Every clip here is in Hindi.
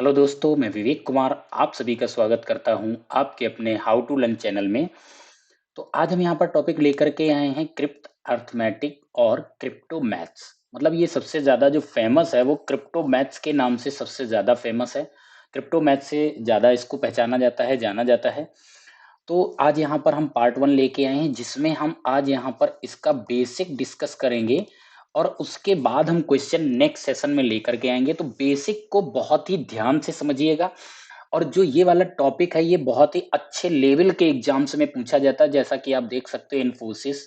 हेलो दोस्तों, मैं विवेक कुमार आप सभी का स्वागत करता हूं आपके अपने हाउ टू लर्न चैनल में। तो आज हम यहां पर टॉपिक लेकर के आए हैं क्रिप्ट अर्थमेटिक और क्रिप्टो मैथ्स। मतलब ये सबसे ज़्यादा जो फेमस है वो क्रिप्टो मैथ्स के नाम से सबसे ज़्यादा फेमस है। क्रिप्टो मैथ्स से ज़्यादा इसको पहचाना जाता है, जाना जाता है। तो आज यहाँ पर हम पार्ट 1 लेके आए हैं जिसमें हम आज यहाँ पर इसका बेसिक डिस्कस करेंगे और उसके बाद हम क्वेश्चन नेक्स्ट सेशन में लेकर के आएंगे। तो बेसिक को बहुत ही ध्यान से समझिएगा और जो ये वाला टॉपिक है ये बहुत ही अच्छे लेवल के एग्जाम्स में पूछा जाता है। जैसा कि आप देख सकते हो इन्फोसिस,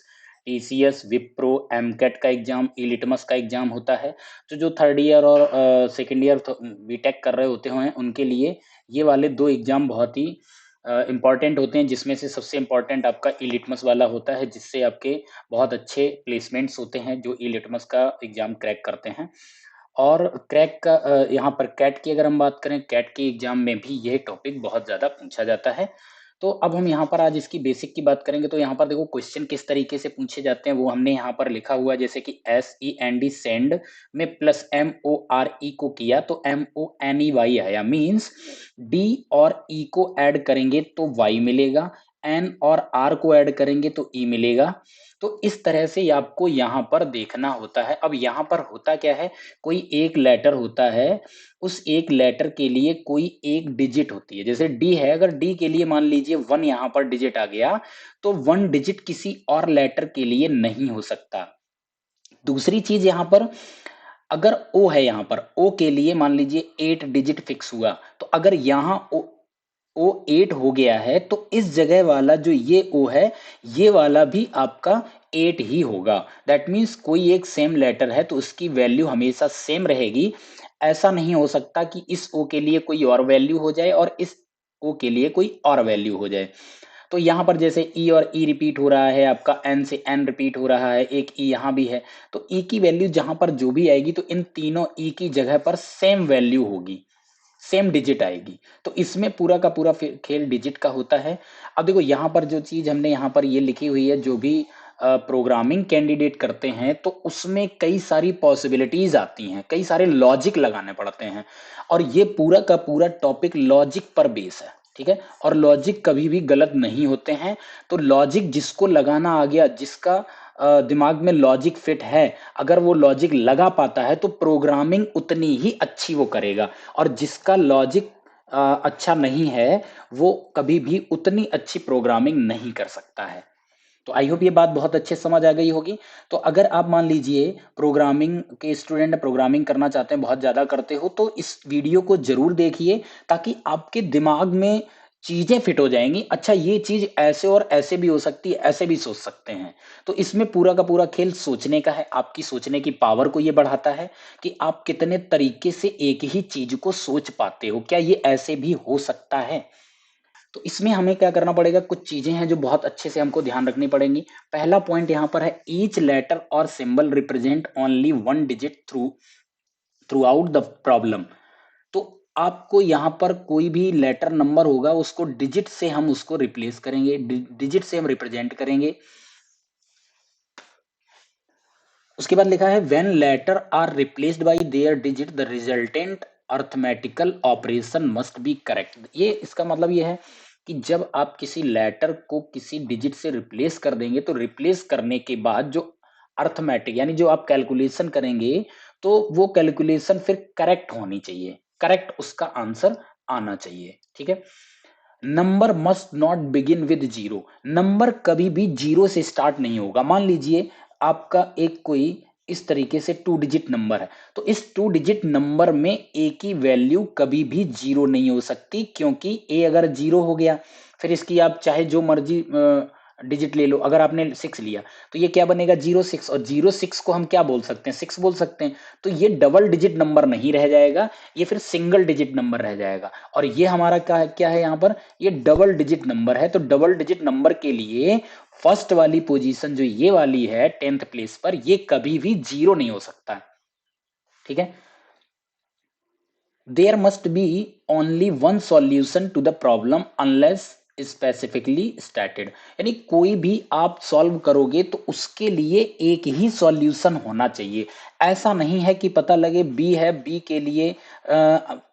टीसीएस, विप्रो, एमकेट का एग्जाम, इलिटमस का एग्जाम होता है। तो जो थर्ड ईयर और सेकेंड ईयर बीटेक कर रहे होते हैं उनके लिए ये वाले दो एग्जाम बहुत ही इम्पॉर्टेंट होते हैं, जिसमें से सबसे इम्पॉर्टेंट आपका इलिटमस वाला होता है जिससे आपके बहुत अच्छे प्लेसमेंट्स होते हैं जो इलिटमस का एग्जाम क्रैक करते हैं। और क्रैक का यहाँ पर कैट की अगर हम बात करें, कैट के एग्जाम में भी यह टॉपिक बहुत ज़्यादा पूछा जाता है। तो अब हम यहाँ पर आज इसकी बेसिक की बात करेंगे। तो यहाँ पर देखो क्वेश्चन किस तरीके से पूछे जाते हैं वो हमने यहाँ पर लिखा हुआ है, जैसे कि SEND सेंड में प्लस MORE को किया तो MONEY आया, मीन्स D और E को ऐड करेंगे तो Y मिलेगा, N और R को ऐड करेंगे तो E मिलेगा। तो इस तरह से आपको यहाँ पर देखना होता है। अब यहाँ पर होता क्या है, कोई एक लेटर होता है, उस एक लेटर के लिए कोई एक डिजिट होती है। जैसे डी है, अगर डी के लिए मान लीजिए 1 यहाँ पर डिजिट आ गया तो 1 डिजिट किसी और लेटर के लिए नहीं हो सकता। दूसरी चीज यहाँ पर, अगर ओ है, यहाँ पर ओ के लिए मान लीजिए 8 डिजिट फिक्स हुआ, तो अगर यहाँ ओ 8 हो गया है तो इस जगह वाला जो ये ओ है ये वाला भी आपका 8 ही होगा। दैट मीन्स कोई एक सेम लेटर है तो उसकी वैल्यू हमेशा सेम रहेगी। ऐसा नहीं हो सकता कि इस ओ के लिए कोई और वैल्यू हो जाए और इस ओ के लिए कोई और वैल्यू हो जाए। तो यहाँ पर जैसे ई और ई रिपीट हो रहा है, आपका एन से एन रिपीट हो रहा है, एक ई यहाँ भी है, तो ई की वैल्यू जहां पर जो भी आएगी तो इन तीनों ई की जगह पर सेम वैल्यू होगी, सेम डिजिट आएगी। तो इसमें पूरा का पूरा खेल डिजिट का होता है। अब देखो यहाँ पर जो चीज हमने यहाँ पर ये लिखी हुई है, जो भी प्रोग्रामिंग कैंडिडेट करते हैं तो उसमें कई सारी पॉसिबिलिटीज आती हैं, कई सारे लॉजिक लगाने पड़ते हैं और ये पूरा का पूरा टॉपिक लॉजिक पर बेस है। ठीक है, और लॉजिक कभी भी गलत नहीं होते हैं। तो लॉजिक जिसको लगाना आ गया, जिसका दिमाग में लॉजिक फिट है, अगर वो लॉजिक लगा पाता है तो प्रोग्रामिंग उतनी ही अच्छी वो करेगा। और जिसका लॉजिक अच्छा नहीं है वो कभी भी उतनी अच्छी प्रोग्रामिंग नहीं कर सकता है। तो आई होप ये बात बहुत अच्छे से समझ आ गई होगी। तो अगर आप मान लीजिए प्रोग्रामिंग के स्टूडेंट, प्रोग्रामिंग करना चाहते हैं, बहुत ज़्यादा करते हो, तो इस वीडियो को ज़रूर देखिए ताकि आपके दिमाग में चीज़ें फिट हो जाएंगी। अच्छा, ये चीज़ ऐसे और ऐसे भी हो सकती है, ऐसे भी सोच सकते हैं। तो इसमें पूरा का पूरा खेल सोचने का है। आपकी सोचने की पावर को ये बढ़ाता है कि आप कितने तरीके से एक ही चीज़ को सोच पाते हो, क्या ये ऐसे भी हो सकता है। तो इसमें हमें क्या करना पड़ेगा, कुछ चीजें हैं जो बहुत अच्छे से हमको ध्यान रखनी पड़ेंगी। पहला पॉइंट यहाँ पर है, ईच लेटर और symbol represent only 1 digit through out the problem. तो आपको यहाँ पर कोई भी लेटर नंबर होगा उसको डिजिट से हम उसको रिप्लेस करेंगे, डिजिट से हम रिप्रेजेंट करेंगे। उसके बाद लिखा है when letter are replaced by their digit the resultant arithmetical operation must be correct. ये इसका मतलब ये है कि जब आप किसी लेटर को किसी डिजिट से रिप्लेस कर देंगे तो रिप्लेस करने के बाद जो अर्थमेटिक यानी जो आप कैलकुलेशन करेंगे तो वो कैलकुलेशन फिर करेक्ट होनी चाहिए, करेक्ट उसका आंसर आना चाहिए। ठीक है, number must not begin with zero. Number कभी भी जीरो से स्टार्ट नहीं होगा। मान लीजिए आपका एक कोई इस तरीके से 2 डिजिट नंबर है, तो इस 2 डिजिट नंबर में ए की वैल्यू कभी भी जीरो नहीं हो सकती, क्योंकि ए अगर जीरो हो गया फिर इसकी आप चाहे जो मर्जी डिजिट ले लो। अगर आपने 6 लिया तो ये क्या बनेगा, 06, और 06 को हम क्या बोल सकते हैं, 6 बोल सकते हैं। तो ये डबल डिजिट नंबर नहीं रह जाएगा, ये फिर सिंगल डिजिट नंबर रह जाएगा। और ये हमारा क्या है यहाँ पर, ये डबल डिजिट नंबर है। तो डबल डिजिट नंबर के लिए फर्स्ट वाली पोजीशन जो ये वाली है 10th प्लेस पर, ये कभी भी जीरो नहीं हो सकता। ठीक है, there must be only one solution to the problem unless specifically stated. यानी कोई भी आप सॉल्व करोगे तो उसके लिए एक ही सॉल्यूशन होना चाहिए। ऐसा नहीं है कि पता लगे बी है, बी के लिए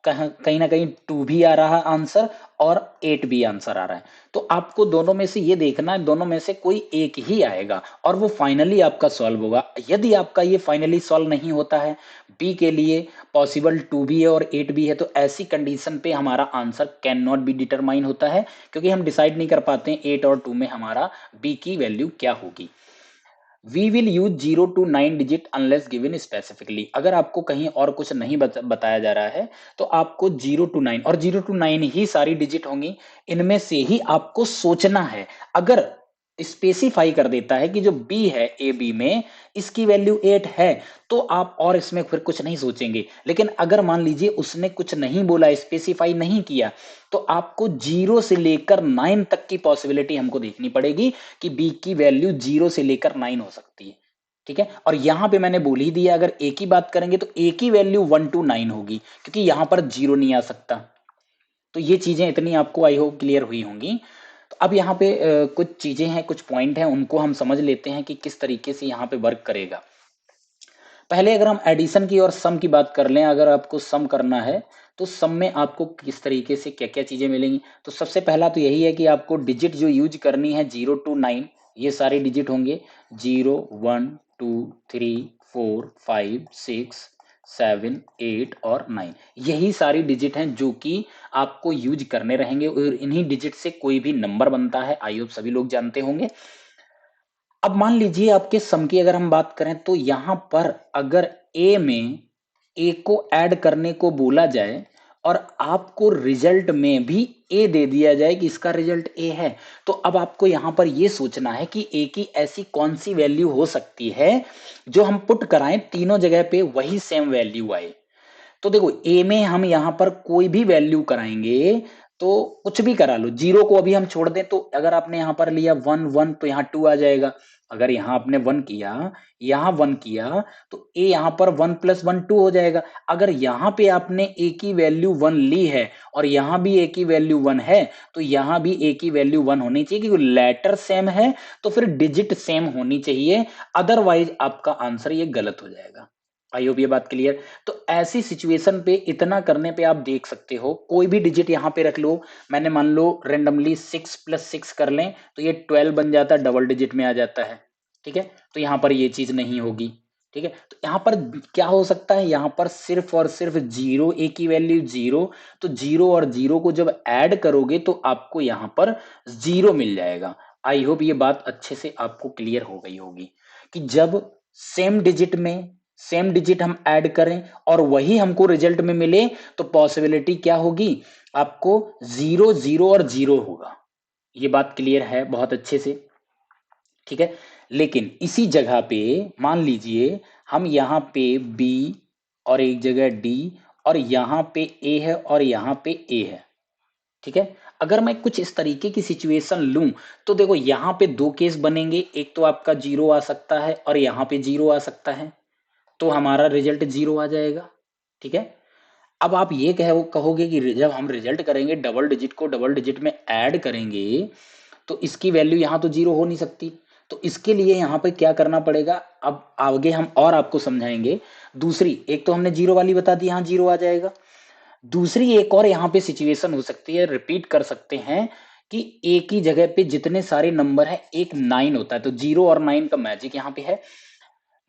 कहीं ना कहीं 2 भी आ रहा आंसर और 8 भी आंसर आ रहा है। तो आपको दोनों में से ये देखना है, दोनों में से कोई एक ही आएगा और वो फाइनली आपका सॉल्व होगा। यदि आपका ये फाइनली सॉल्व नहीं होता है, बी के लिए पॉसिबल 2 भी है और 8 भी है, तो ऐसी कंडीशन पे हमारा answer can not be determine होता है, क्योंकि हम डिसाइड नहीं कर पाते हैं 8 और 2 में हमारा बी की वैल्यू क्या होगी। We will use 0 to 9 digit unless given specifically. अगर आपको कहीं और कुछ नहीं बताया जा रहा है तो आपको 0 to 9, और 0 to 9 ही सारी डिजिट होंगी, इनमें से ही आपको सोचना है। अगर स्पेसिफाई कर देता है कि जो बी है ए बी में इसकी वैल्यू 8 है, तो आप और इसमें फिर कुछ नहीं सोचेंगे। लेकिन अगर मान लीजिए उसने कुछ नहीं बोला, स्पेसिफाई नहीं किया, तो आपको 0 से लेकर 9 तक की पॉसिबिलिटी हमको देखनी पड़ेगी कि बी की वैल्यू 0 से लेकर 9 हो सकती है। ठीक है, और यहां पे मैंने बोल ही दिया, अगर ए की बात करेंगे तो ए की वैल्यू 1 to 9 होगी, क्योंकि यहां पर 0 नहीं आ सकता। तो ये चीजें इतनी आपको आई होप क्लियर हुई होंगी। तो अब यहाँ पे कुछ चीजें हैं, कुछ पॉइंट हैं, उनको हम समझ लेते हैं कि किस तरीके से यहाँ पे वर्क करेगा। पहले अगर हम एडिशन की और सम की बात कर लें, अगर आपको सम करना है तो सम में आपको किस तरीके से क्या क्या चीजें मिलेंगी। तो सबसे पहला तो यही है कि आपको डिजिट जो यूज करनी है 0 to 9, ये सारे डिजिट होंगे 0 1 2 3 4 5 6 7 8 और 9। यही सारी डिजिट हैं जो कि आपको यूज करने रहेंगे, और इन्हीं डिजिट से कोई भी नंबर बनता है, आई होप सभी लोग जानते होंगे। अब मान लीजिए आपके सम की अगर हम बात करें तो यहां पर अगर ए में ए को ऐड करने को बोला जाए और आपको रिजल्ट में भी ए दे दिया जाए कि इसका रिजल्ट ए है, तो अब आपको यहां पर यह सोचना है कि ए की ऐसी कौन सी वैल्यू हो सकती है जो हम पुट कराएं तीनों जगह पे वही सेम वैल्यू आए। तो देखो ए में हम यहां पर कोई भी वैल्यू कराएंगे तो कुछ भी करा लो, 0 को अभी हम छोड़ दें तो अगर आपने यहां पर लिया 1 1 तो यहाँ 2 आ जाएगा। अगर यहां आपने 1 किया, यहां 1 किया, तो ए यहां पर 1 + 1 2 हो जाएगा। अगर यहां पे आपने ए की वैल्यू 1 ली है और यहां भी ए की वैल्यू 1 है, तो यहां भी ए की वैल्यू 1 होनी चाहिए, क्योंकि लेटर सेम है तो फिर डिजिट सेम होनी चाहिए, अदरवाइज आपका आंसर ये गलत हो जाएगा। आई होप ये बात क्लियर। तो ऐसी सिचुएशन पे इतना करने पे आप देख सकते हो, कोई भी डिजिट यहां पे रख लो। मैंने मान लो रेंडमली 6 + 6 कर लें तो ये 12 बन जाता है, डबल डिजिट में आ जाता है। ठीक है, तो यहां पर ये चीज नहीं होगी। ठीक है, तो यहां पर क्या हो सकता है, यहां पर सिर्फ और सिर्फ 0, ए की वैल्यू 0, तो 0 और 0 को जब ऐड करोगे तो आपको यहां पर 0 मिल जाएगा। आई होप ये बात अच्छे से आपको क्लियर हो गई होगी कि जब सेम डिजिट में सेम डिजिट हम ऐड करें और वही हमको रिजल्ट में मिले, तो पॉसिबिलिटी क्या होगी, आपको 0 0 और 0 होगा। ये बात क्लियर है बहुत अच्छे से। ठीक है, लेकिन इसी जगह पे मान लीजिए हम यहां पे बी और एक जगह डी और यहां पे ए है और यहां पे ए है। ठीक है, अगर मैं कुछ इस तरीके की सिचुएशन लूं तो देखो यहां पे दो केस बनेंगे, एक तो आपका 0 आ सकता है और यहां पे 0 आ सकता है, तो हमारा रिजल्ट 0 आ जाएगा। ठीक है, अब आप ये कहोगे कि जब हम रिजल्ट करेंगे डबल डिजिट को डबल डिजिट में ऐड करेंगे तो इसकी वैल्यू यहां तो 0 हो नहीं सकती। तो इसके लिए यहां पे क्या करना पड़ेगा, अब आगे हम और आपको समझाएंगे। दूसरी, एक तो हमने 0 वाली बता दी, यहां 0 आ जाएगा। दूसरी एक और यहाँ पे सिचुएशन हो सकती है, रिपीट कर सकते हैं कि ए की जगह पे जितने सारे नंबर हैं एक 9 होता है, तो 0 और 9 का मैजिक यहाँ पे है।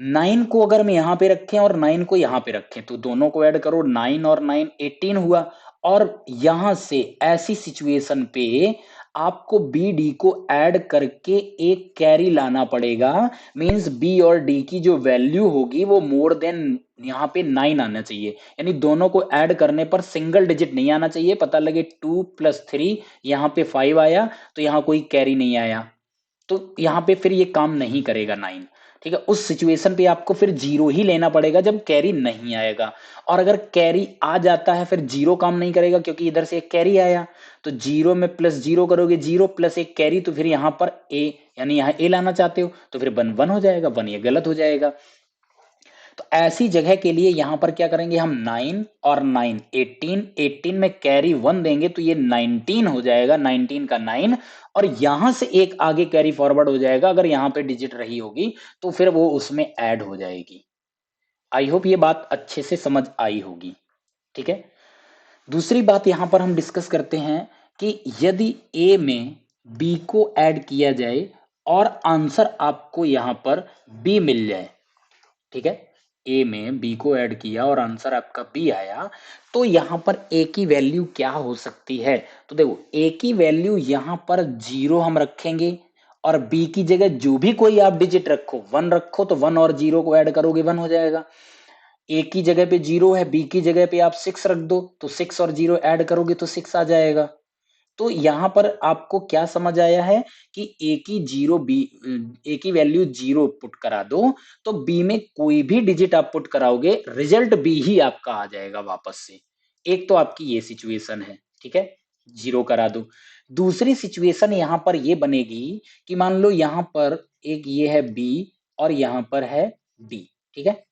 9 को अगर मैं यहाँ पे रखें और 9 को यहाँ पे रखें तो दोनों को ऐड करो, 9 और 9 18 हुआ। और यहां से ऐसी सिचुएशन पे आपको बी डी को ऐड करके एक कैरी लाना पड़ेगा। मींस बी और डी की जो वैल्यू होगी वो मोर देन यहाँ पे 9 आना चाहिए, यानी दोनों को ऐड करने पर सिंगल डिजिट नहीं आना चाहिए। पता लगे 2 + 3 यहाँ पे 5 आया तो यहाँ कोई कैरी नहीं आया, तो यहां पे फिर ये काम नहीं करेगा 9। ठीक है, उस सिचुएशन पे आपको फिर 0 ही लेना पड़ेगा जब कैरी नहीं आएगा। और अगर कैरी आ जाता है फिर 0 काम नहीं करेगा, क्योंकि इधर से एक कैरी आया, तो 0 में +0 करोगे, 0 + एक कैरी, तो फिर यहां पर ए, यानी यहां ए लाना चाहते हो तो फिर 1 1 हो जाएगा, 1 ये गलत हो जाएगा। तो ऐसी जगह के लिए यहां पर क्या करेंगे हम, 9 और 9 18, 18 में कैरी 1 देंगे तो ये 19 हो जाएगा, 19 का 9, और यहां से एक आगे कैरी फॉरवर्ड हो जाएगा। अगर यहां पे डिजिट रही होगी तो फिर वो उसमें ऐड हो जाएगी। आई होप ये बात अच्छे से समझ आई होगी। ठीक है, दूसरी बात यहाँ पर हम डिस्कस करते हैं कि यदि ए में बी को ऐड किया जाए और आंसर आपको यहाँ पर बी मिल जाए, ठीक है, ए में बी को ऐड किया और आंसर आपका बी आया, तो यहाँ पर ए की वैल्यू क्या हो सकती है? तो देखो ए की वैल्यू यहाँ पर 0 हम रखेंगे और बी की जगह जो भी कोई आप डिजिट रखो, 1 रखो तो 1 और 0 को ऐड करोगे 1 हो जाएगा। ए की जगह पे 0 है, बी की जगह पे आप 6 रख दो तो 6 और 0 ऐड करोगे तो 6 आ जाएगा। तो यहाँ पर आपको क्या समझ आया है कि ए की वैल्यू 0 पुट करा दो तो बी में कोई भी डिजिट आप पुट कराओगे रिजल्ट बी ही आपका आ जाएगा वापस से। एक तो आपकी ये सिचुएशन है, ठीक है, 0 करा दो। दूसरी सिचुएशन यहाँ पर ये बनेगी कि मान लो यहाँ पर एक ये है बी और यहाँ पर है डी, ठीक है,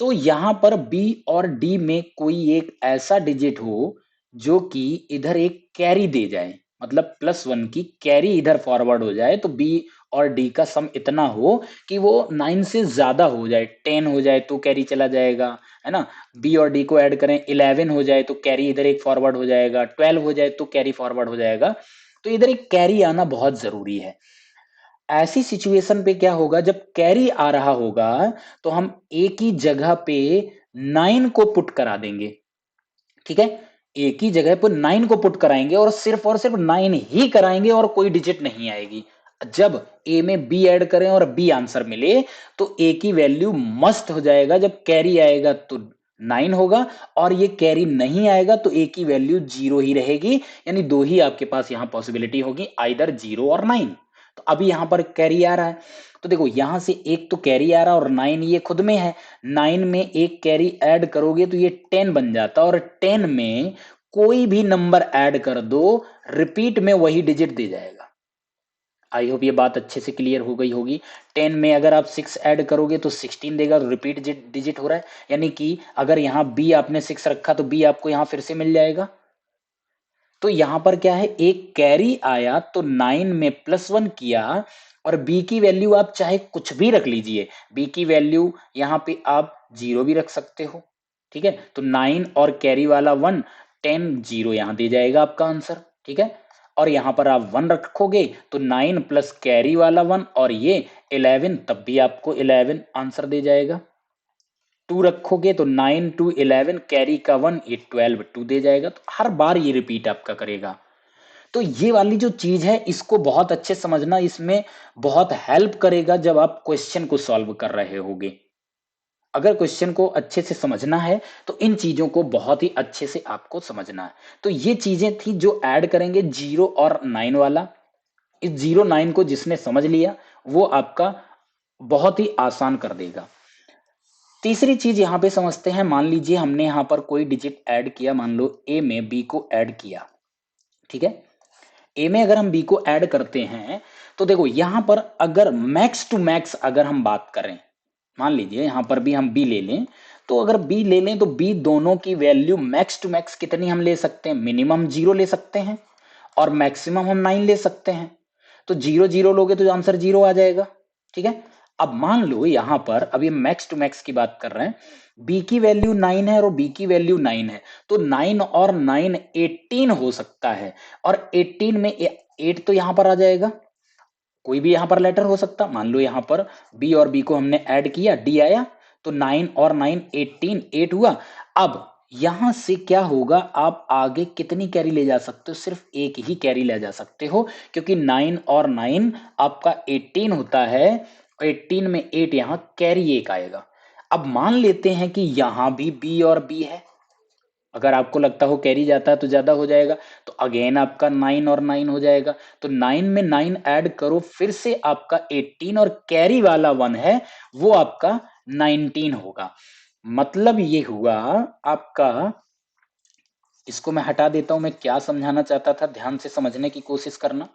तो यहां पर बी और डी में कोई एक ऐसा डिजिट हो जो कि इधर एक कैरी दे जाए, मतलब +1 की कैरी इधर फॉरवर्ड हो जाए, तो बी और डी का सम इतना हो कि वो 9 से ज्यादा हो जाए, 10 हो जाए तो कैरी चला जाएगा, है ना। बी और डी को ऐड करें, 11 हो जाए तो कैरी इधर एक फॉरवर्ड हो जाएगा, 12 हो जाए तो कैरी फॉरवर्ड हो जाएगा। तो इधर एक कैरी आना बहुत जरूरी है। ऐसी सिचुएशन पे क्या होगा, जब कैरी आ रहा होगा तो हम ए की जगह पे 9 को पुट करा देंगे, ठीक है, ए की जगह पर 9 को पुट कराएंगे और सिर्फ 9 ही कराएंगे और कोई डिजिट नहीं आएगी। जब ए में बी ऐड करें और बी आंसर मिले तो ए की वैल्यू मस्त हो जाएगा, जब कैरी आएगा तो 9 होगा और ये कैरी नहीं आएगा तो ए की वैल्यू 0 ही रहेगी, यानी दो ही आपके पास यहां पॉसिबिलिटी होगी, आइदर 0 और 9। तो अभी यहां पर कैरी आ रहा है, तो देखो यहां से एक तो कैरी आ रहा है और 9 ये खुद में है, 9 में एक कैरी ऐड करोगे तो ये 10 बन जाता और 10 में कोई भी नंबर ऐड कर दो रिपीट में वही डिजिट दे जाएगा। आई होप ये बात अच्छे से क्लियर हो गई होगी। 10 में अगर आप 6 ऐड करोगे तो 16 देगा, तो रिपीट डिजिट हो रहा है, यानी कि अगर यहाँ बी आपने 6 रखा तो बी आपको यहाँ फिर से मिल जाएगा। तो यहां पर क्या है, एक कैरी आया तो 9 में +1 किया और बी की वैल्यू आप चाहे कुछ भी रख लीजिए, बी की वैल्यू यहाँ पे आप 0 भी रख सकते हो, ठीक है, तो 9 और कैरी वाला 1, 10, 0 यहां दे जाएगा आपका आंसर, ठीक है। और यहां पर आप 1 रखोगे तो 9 प्लस कैरी वाला 1 और ये 11, तब भी आपको 11 आंसर दे जाएगा। 2 रखोगे तो 9 टू 11 कैरी का 1, ये 12 2 दे जाएगा, तो हर बार ये रिपीट आपका करेगा। तो ये वाली जो चीज है इसको बहुत अच्छे समझना, इसमें बहुत हेल्प करेगा जब आप क्वेश्चन को सॉल्व कर रहे होगे। अगर क्वेश्चन को अच्छे से समझना है तो इन चीजों को बहुत ही अच्छे से आपको समझना है। तो ये चीजें थी जो ऐड करेंगे 0 और 9 वाला। इस 0 9 को जिसने समझ लिया वो आपका बहुत ही आसान कर देगा। तीसरी चीज यहां पे समझते हैं, मान लीजिए हमने यहां पर कोई डिजिट ऐड किया, मान लो ए में बी को ऐड किया, ठीक है, ए में अगर हम बी को ऐड करते हैं तो देखो यहां पर अगर मैक्स टू मैक्स अगर हम बात करें, मान लीजिए यहां पर भी हम बी ले लें, तो अगर बी ले लें तो बी दोनों की वैल्यू मैक्स टू मैक्स कितनी हम ले सकते हैं, मिनिमम 0 ले सकते हैं और मैक्सिमम हम 9 ले सकते हैं। तो 0 0 लोगे तो आंसर 0 आ जाएगा, ठीक है। अब मान लो यहां पर अभी मैक्स टू मैक्स की बात कर रहे हैं, बी की वैल्यू 9 है और बी की वैल्यू 9 है, तो 9 और 9 18 हो सकता है, और 18 में 8 तो यहां पर आ जाएगा, कोई भी यहां पर लेटर हो सकता, मान लो यहां पर बी और बी को हमने ऐड किया, डी आया, तो 9 और 9 18, 8 हुआ। अब यहां से क्या होगा, आप आगे कितनी कैरी ले जा सकते हो, सिर्फ एक ही कैरी ले जा सकते हो, क्योंकि 9 और 9 आपका 18 होता है, 18 में 8 यहां कैरी एक आएगा। अब मान लेते हैं कि यहां भी बी और बी है, अगर आपको लगता हो कैरी जाता है तो ज्यादा हो जाएगा, तो अगेन आपका 9 और 9 हो जाएगा, तो 9 में 9 ऐड करो फिर से आपका 18 और कैरी वाला 1 है वो आपका 19 होगा। मतलब ये हुआ आपका, इसको मैं हटा देता हूं, मैं क्या समझाना चाहता था ध्यान से समझने की कोशिश करना,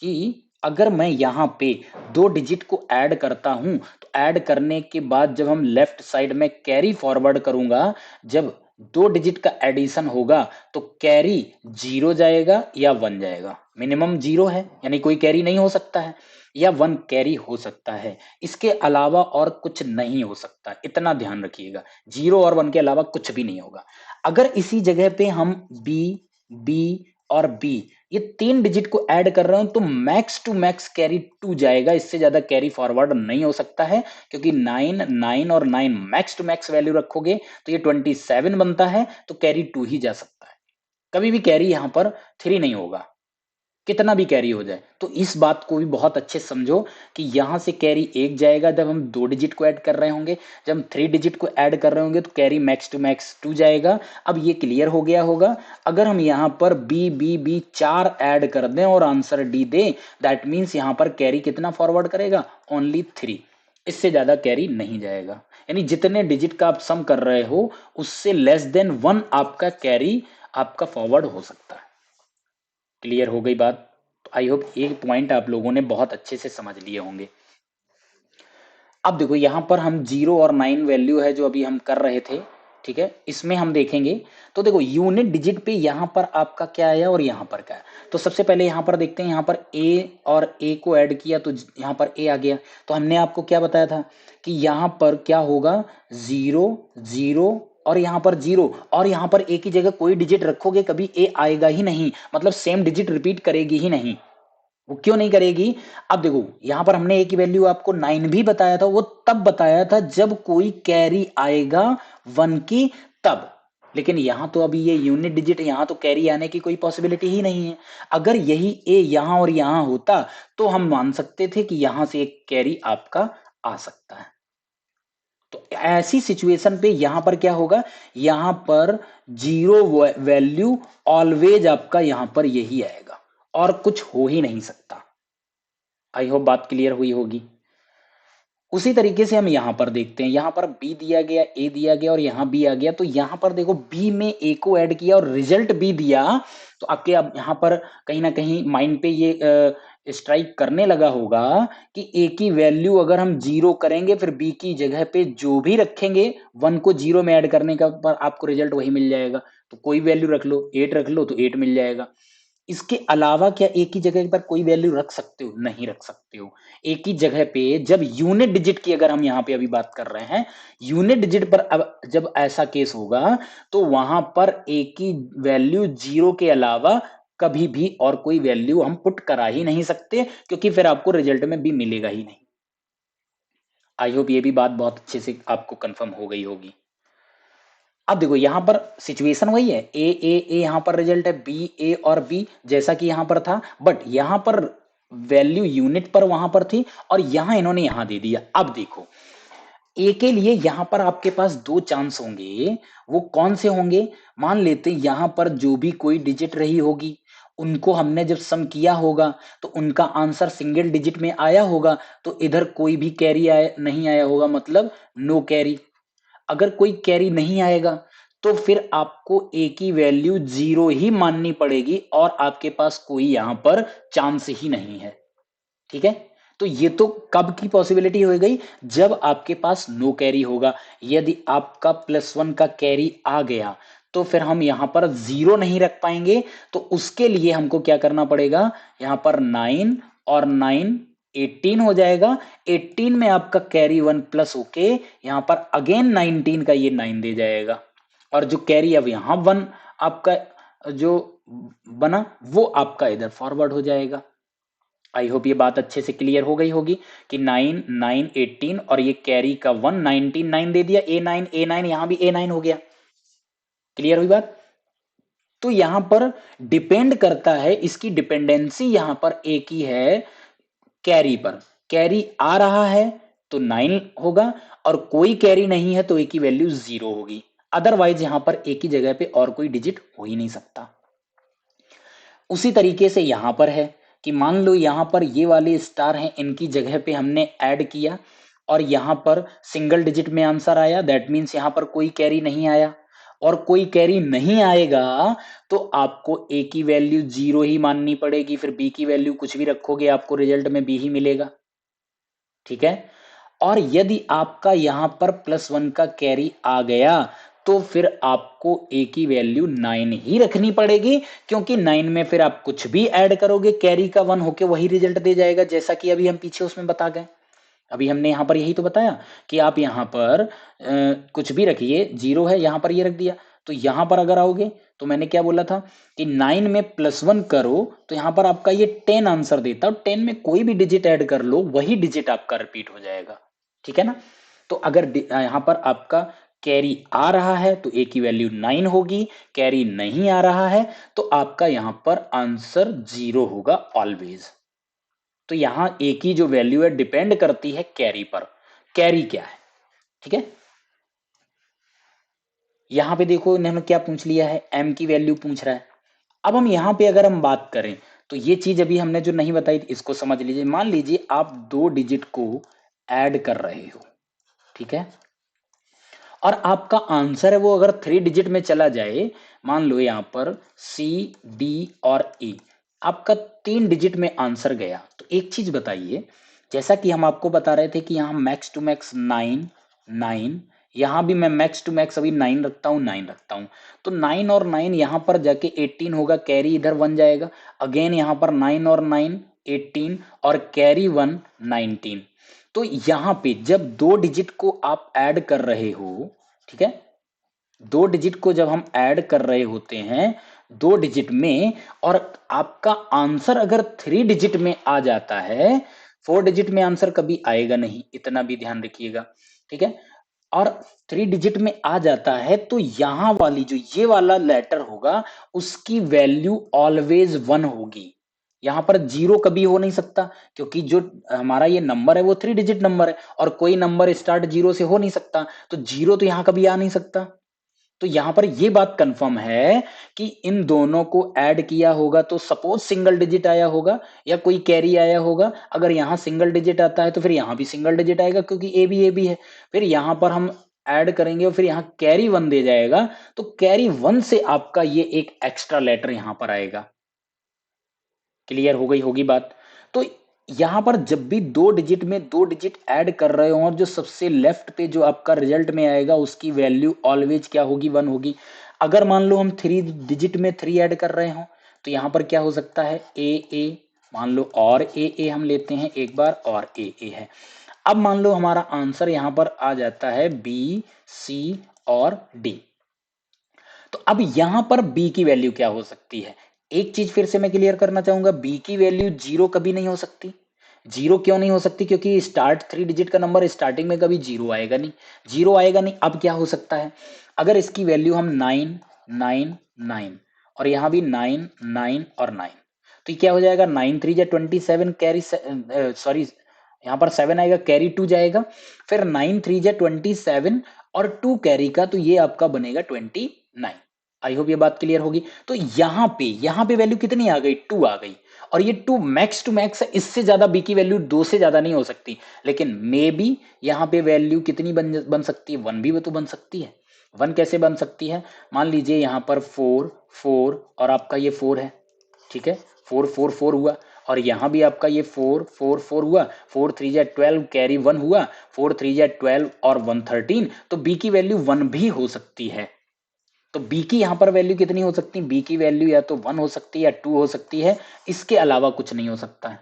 कि अगर मैं यहां पे दो डिजिट को ऐड करता हूं तो ऐड करने के बाद जब हम लेफ्ट साइड में कैरी फॉरवर्ड करूंगा, जब 2 डिजिट का एडिशन होगा तो कैरी 0 जाएगा या 1 जाएगा। मिनिमम 0 है यानी कोई कैरी नहीं हो सकता है, या 1 कैरी हो सकता है। इसके अलावा और कुछ नहीं हो सकता, इतना ध्यान रखिएगा। 0 और 1 के अलावा कुछ भी नहीं होगा। अगर इसी जगह पे हम बी, बी और बी ये 3 डिजिट को ऐड कर रहे हो तो मैक्स टू मैक्स कैरी 2 जाएगा, इससे ज्यादा कैरी फॉरवर्ड नहीं हो सकता है, क्योंकि 9, 9 और 9 मैक्स टू मैक्स वैल्यू रखोगे तो ये 27 बनता है, तो कैरी 2 ही जा सकता है। कभी भी कैरी यहां पर 3 नहीं होगा, कितना भी कैरी हो जाए। तो इस बात को भी बहुत अच्छे से समझो कि यहां से कैरी 1 जाएगा जब हम 2 डिजिट को ऐड कर रहे होंगे, जब हम 3 डिजिट को ऐड कर रहे होंगे तो कैरी मैक्स टू मैक्स 2 जाएगा। अब ये क्लियर हो गया होगा। अगर हम यहाँ पर बी बी बी 4 ऐड कर दें और आंसर डी दें, दैट मीन्स यहाँ पर कैरी कितना फॉरवर्ड करेगा, ओनली 3, इससे ज्यादा कैरी नहीं जाएगा। यानी जितने डिजिट का आप सम कर रहे हो उससे लेस देन 1 आपका कैरी आपका फॉरवर्ड हो सकता है। क्लियर हो गई बात? तो आई होप एक पॉइंट आप लोगों ने बहुत अच्छे से समझ लिए होंगे। अब देखो यहां पर हम 0 और 9 वैल्यू है जो अभी हम कर रहे थे, ठीक है, इसमें हम देखेंगे तो देखो यूनिट डिजिट पे यहां पर आपका क्या आया और यहां पर क्या है। तो सबसे पहले यहां पर देखते हैं, यहां पर ए और ए को ऐड किया तो यहां पर ए आ गया। तो हमने आपको क्या बताया था कि यहां पर क्या होगा, 0 0 और यहां पर 0, और यहां पर ए की जगह कोई डिजिट रखोगे कभी ए आएगा ही नहीं, मतलब सेम डिजिट रिपीट करेगी ही नहीं। वो क्यों नहीं करेगी? अब देखो यहां पर हमने ए की वैल्यू आपको 9 भी बताया था, वो तब बताया था जब कोई कैरी आएगा 1 की तब। लेकिन यहां तो अभी ये यूनिट डिजिट है, यहां तो कैरी आने की कोई पॉसिबिलिटी ही नहीं है। अगर यही ए यहां और यहां होता तो हम मान सकते थे कि यहां से एक कैरी आपका आ सकता है। तो ऐसी सिचुएशन पे यहां पर क्या होगा, यहां पर 0 वैल्यू ऑलवेज आपका यहां पर यही आएगा और कुछ हो ही नहीं सकता। आई होप बात क्लियर हुई होगी। उसी तरीके से हम यहां पर देखते हैं, यहां पर बी दिया गया, ए दिया गया और यहां बी आ गया। तो यहां पर देखो बी में ए को ऐड किया और रिजल्ट बी दिया, तो आपके अब यहां पर कहीं ना कहीं माइंड पे ये स्ट्राइक करने लगा होगा कि ए की वैल्यू अगर हम 0 करेंगे फिर बी की जगह पे जो भी रखेंगे 1 को 0 में ऐड करने का पर आपको रिजल्ट वही मिल जाएगा। तो कोई वैल्यू रख लो, 8 रख लो तो 8 मिल जाएगा। इसके अलावा क्या एक ही जगह पर कोई वैल्यू रख सकते हो? नहीं रख सकते हो। एक ही जगह पे जब यूनिट डिजिट की अगर हम यहां पे अभी बात कर रहे हैं, यूनिट डिजिट पर अब जब ऐसा केस होगा तो वहां पर एक ही वैल्यू 0 के अलावा कभी भी और कोई वैल्यू हम पुट करा ही नहीं सकते, क्योंकि फिर आपको रिजल्ट में भी मिलेगा ही नहीं। आई होप ये भी बात बहुत अच्छे से आपको कंफर्म हो गई होगी। अब देखो यहां पर सिचुएशन वही है, ए यहां पर रिजल्ट है, बी ए और बी जैसा कि यहां पर था, बट यहां पर वैल्यू यूनिट पर वहां पर थी और यहां इन्होंने यहां दे दिया। अब देखो ए के लिए यहां पर आपके पास दो चांस होंगे, वो कौन से होंगे? मान लेते यहां पर जो भी कोई डिजिट रही होगी उनको हमने जब सम किया होगा तो उनका आंसर सिंगल डिजिट में आया होगा, तो इधर कोई भी कैरी आया नहीं आया होगा, मतलब नो कैरी। अगर कोई कैरी नहीं आएगा तो फिर आपको ए की वैल्यू 0 ही माननी पड़ेगी और आपके पास कोई यहां पर चांस ही नहीं है। ठीक है, तो ये तो कब की पॉसिबिलिटी हो गई, जब आपके पास नो कैरी होगा। यदि आपका +1 का कैरी आ गया तो फिर हम यहां पर 0 नहीं रख पाएंगे, तो उसके लिए हमको क्या करना पड़ेगा, यहां पर 9 और 9 18 हो जाएगा। 18 में आपका कैरी 1 प्लस होके यहां पर अगेन 19 का ये 9 दे जाएगा, और जो कैरी अब यहां 1 आपका जो बना वो आपका इधर फॉरवर्ड हो जाएगा। आई होप ये बात अच्छे से क्लियर हो गई होगी कि 9 9 18 और ये कैरी का 1 19 9 दे दिया, ए नाइन यहां भी ए9 हो गया। क्लियर हुई बात? तो यहां पर डिपेंड करता है, इसकी डिपेंडेंसी यहां पर एक ही है कैरी पर। कैरी आ रहा है तो 9 होगा और कोई कैरी नहीं है तो ए की वैल्यू 0 होगी। अदरवाइज यहां पर एक ही जगह पे और कोई डिजिट हो ही नहीं सकता। उसी तरीके से यहां पर है कि मान लो यहां पर ये वाले स्टार हैं, इनकी जगह पे हमने ऐड किया और यहां पर सिंगल डिजिट में आंसर आया, दैट मीन्स यहां पर कोई कैरी नहीं आया। और कोई कैरी नहीं आएगा तो आपको ए की वैल्यू 0 ही माननी पड़ेगी, फिर बी की वैल्यू कुछ भी रखोगे आपको रिजल्ट में बी ही मिलेगा। ठीक है, और यदि आपका यहां पर +1 का कैरी आ गया तो फिर आपको ए की वैल्यू 9 ही रखनी पड़ेगी, क्योंकि 9 में फिर आप कुछ भी ऐड करोगे कैरी का 1 होके वही रिजल्ट दे जाएगा, जैसा कि अभी हम पीछे उसमें बता गए। अभी हमने यहां पर यही तो बताया कि आप यहां पर कुछ भी रखिए, 0 है यहां पर ये रख दिया, तो यहां पर अगर आओगे तो मैंने क्या बोला था कि 9 में +1 करो तो यहां पर आपका ये 10 आंसर देता, और 10 में कोई भी डिजिट ऐड कर लो वही डिजिट आपका रिपीट हो जाएगा, ठीक है ना। तो अगर यहां पर आपका कैरी आ रहा है तो ए की वैल्यू 9 होगी, कैरी नहीं आ रहा है तो आपका यहां पर आंसर 0 होगा ऑलवेज। तो यहां ए की जो वैल्यू है डिपेंड करती है कैरी पर, कैरी क्या है, ठीक है। यहां पे देखो इन्होंने क्या पूछ लिया है, एम की वैल्यू पूछ रहा है। अब हम यहां पे अगर हम बात करें तो ये चीज अभी हमने जो नहीं बताई थी इसको समझ लीजिए। मान लीजिए आप 2 डिजिट को ऐड कर रहे हो, ठीक है, और आपका आंसर है वो अगर 3 डिजिट में चला जाए, मान लो यहां पर सी, डी और ई, आपका 3 डिजिट में आंसर गया, तो एक चीज बताइए, जैसा कि हम आपको बता रहे थे कि यहाँ मैक्स टू मैक्स 9 9, यहां भी मैं मैक्स टू मैक्स अभी 9 रखता हूँ, 9 रखता हूँ, तो 9 और 9 यहां पर जाके 18 होगा, कैरी इधर 1 जाएगा, अगेन यहां पर 9 और 9 18 और कैरी 1 19। तो यहां पे जब 2 डिजिट को आप ऐड कर रहे हो, ठीक है, 2 डिजिट को जब हम ऐड कर रहे होते हैं 2 डिजिट में, और आपका आंसर अगर 3 डिजिट में आ जाता है, 4 डिजिट में आंसर कभी आएगा नहीं, इतना भी ध्यान रखिएगा, ठीक है, और 3 डिजिट में आ जाता है तो यहां वाली जो ये वाला लेटर होगा उसकी वैल्यू ऑलवेज 1 होगी, यहां पर 0 कभी हो नहीं सकता, क्योंकि जो हमारा ये नंबर है वो 3 डिजिट नंबर है और कोई नंबर स्टार्ट 0 से हो नहीं सकता, तो 0 तो यहां कभी आ नहीं सकता। तो यहां पर ये बात कंफर्म है कि इन दोनों को ऐड किया होगा तो सपोज सिंगल डिजिट आया होगा या कोई कैरी आया होगा, अगर यहां सिंगल डिजिट आता है तो फिर यहां भी सिंगल डिजिट आएगा, क्योंकि ए बी है, फिर यहां पर हम ऐड करेंगे और फिर यहां कैरी 1 दे जाएगा, तो कैरी 1 से आपका ये एक एक्स्ट्रा लेटर यहां पर आएगा। क्लियर हो गई होगी बात। तो यहां पर जब भी 2 डिजिट में 2 डिजिट ऐड कर रहे हो और जो सबसे लेफ्ट पे जो आपका रिजल्ट में आएगा उसकी वैल्यू ऑलवेज क्या होगी, 1 होगी। अगर मान लो हम 3 डिजिट में 3 ऐड कर रहे हो तो यहां पर क्या हो सकता है, ए, मान लो और ए हम लेते हैं एक बार, और ए है। अब मान लो हमारा आंसर यहां पर आ जाता है बी, सी और डी। तो अब यहां पर बी की वैल्यू क्या हो सकती है, एक चीज फिर से मैं क्लियर करना चाहूंगा, बी की वैल्यू 0 कभी नहीं हो सकती। 0 क्यों नहीं हो सकती, क्योंकि स्टार्ट 3 डिजिट का नंबर स्टार्टिंग में कभी 0 आएगा नहीं, 0 आएगा नहीं। अब क्या हो सकता है, अगर इसकी वैल्यू हम 9 9 9 और यहां भी 9 9 और 9, तो ये क्या हो जाएगा, 9 3 27 कैरी, सॉरी यहाँ पर 7 आएगा, कैरी 2 जाएगा, फिर 9 3 27 और 2 कैरी का, तो ये आपका बनेगा 29। आई होप ये बात क्लियर होगी। तो यहाँ पे वैल्यू कितनी आ गई, 2 आ गई, और ये 2 मैक्स टू मैक्स है, इससे ज्यादा बी की वैल्यू 2 से ज्यादा नहीं हो सकती, लेकिन मे बी यहाँ पे वैल्यू कितनी बन सकती है, 1 भी वो तो बन सकती है। 1 कैसे बन सकती है, मान लीजिए यहाँ पर 4 4 और आपका ये 4 है, ठीक है, 4 4 4 हुआ, और यहां भी आपका ये 4 4 4 हुआ, 4 3 जा 12 कैरी 1 हुआ, 4 3 जा 12 और 1 13, तो बी की वैल्यू 1 भी हो सकती है। तो बी की यहां पर वैल्यू कितनी हो सकती है, बी की वैल्यू या तो 1 हो सकती है या 2 हो सकती है, इसके अलावा कुछ नहीं हो सकता है।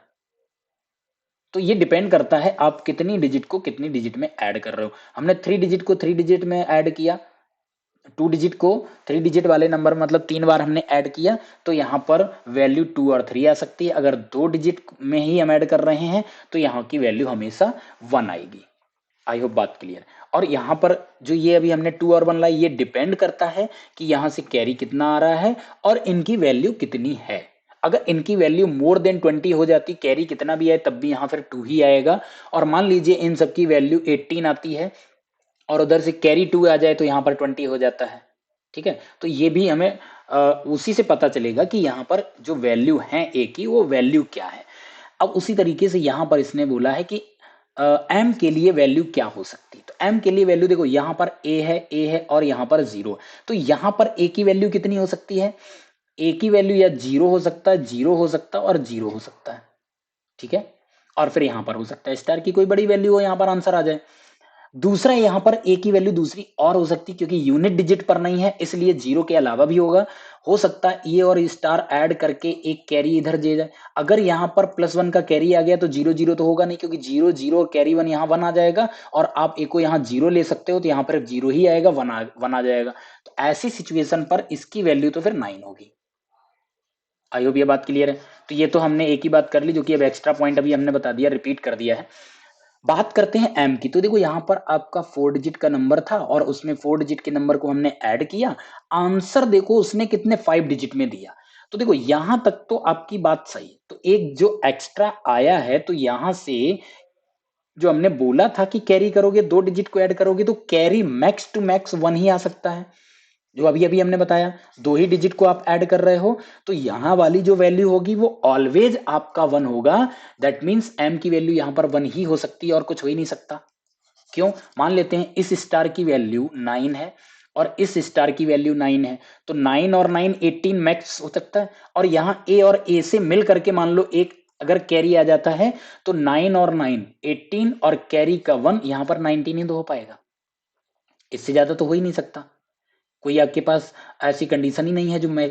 तो ये डिपेंड करता है आप कितनी डिजिट को कितनी डिजिट में ऐड कर रहे हो। हमने 3 डिजिट को 3 डिजिट में ऐड किया, 2 डिजिट को 3 डिजिट वाले नंबर मतलब 3 बार हमने ऐड किया, तो यहाँ पर वैल्यू 2 और 3 आ सकती है। अगर 2 डिजिट में ही हम ऐड कर रहे हैं तो यहाँ की वैल्यू हमेशा 1 आएगी। आई होप बात क्लियर। और यहाँ पर जो ये अभी हमने 2 और 1 लाई, ये डिपेंड करता है कि यहाँ से कैरी कितना आ रहा है और इनकी वैल्यू कितनी है। अगर इनकी वैल्यू मोर देन 20 हो जाती, कैरी कितना भी आए तब भी यहाँ फिर 2 ही आएगा, और मान लीजिए इन सबकी वैल्यू 18 आती है और उधर से कैरी 2 आ जाए तो यहाँ पर 20 हो जाता है, ठीक है। तो ये भी हमें उसी से पता चलेगा कि यहाँ पर जो वैल्यू है ए की वो वैल्यू क्या है। अब उसी तरीके से यहाँ पर इसने बोला है कि एम के लिए वैल्यू क्या हो सकती है, तो एम के लिए वैल्यू देखो, यहाँ पर ए है और यहाँ पर 0, तो यहाँ पर ए की वैल्यू कितनी हो सकती है, ए की वैल्यू या 0 हो सकता है, 0 हो सकता है और 0 हो सकता है, ठीक है, और फिर यहाँ पर हो सकता है स्टार की कोई बड़ी वैल्यू हो, यहाँ पर आंसर आ जाए। दूसरा यहाँ पर ए की वैल्यू दूसरी और हो सकती, क्योंकि यूनिट डिजिट पर नहीं है इसलिए जीरो के अलावा भी होगा। हो सकता है ए और स्टार ऐड करके एक कैरी इधर दे जाए। अगर यहाँ पर +1 का कैरी आ गया तो जीरो जीरो तो होगा नहीं, क्योंकि जीरो जीरो और कैरी 1 यहाँ 1 आ जाएगा, और आप ए को यहाँ जीरो ले सकते हो तो यहाँ पर जीरो ही आएगा, 1 आ जाएगा। तो ऐसी सिचुएशन पर इसकी वैल्यू तो फिर 9 होगी। आई होप ये बात क्लियर है। तो ये तो हमने एक ही बात कर ली, जो कि अब एक्स्ट्रा पॉइंट अभी हमने बता दिया, रिपीट कर दिया है। बात करते हैं एम की। तो देखो यहाँ पर आपका 4 डिजिट का नंबर था और उसमें 4 डिजिट के नंबर को हमने ऐड किया। आंसर देखो उसने कितने 5 डिजिट में दिया। तो देखो यहां तक तो आपकी बात सही। तो एक जो एक्स्ट्रा आया है, तो यहां से जो हमने बोला था कि कैरी करोगे 2 डिजिट को ऐड करोगे तो कैरी मैक्स टू मैक्स 1 ही आ सकता है, जो अभी अभी हमने बताया। 2 ही डिजिट को आप ऐड कर रहे हो, तो यहां वाली जो वैल्यू होगी वो ऑलवेज आपका 1 होगा। दैट मीन्स एम की वैल्यू यहां पर 1 ही हो सकती है और कुछ हो ही नहीं सकता। क्यों? मान लेते हैं इस स्टार की वैल्यू 9 है और इस स्टार की वैल्यू 9 है, तो 9 और 9 18 मैक्स हो सकता है। और यहां ए और ए से मिल करके मान लो एक अगर कैरी आ जाता है, तो 9 और 9 18 और कैरी का 1 यहां पर 19 ही तो हो पाएगा, इससे ज्यादा तो हो ही नहीं सकता। कोई आपके पास ऐसी कंडीशन ही नहीं है जो मैं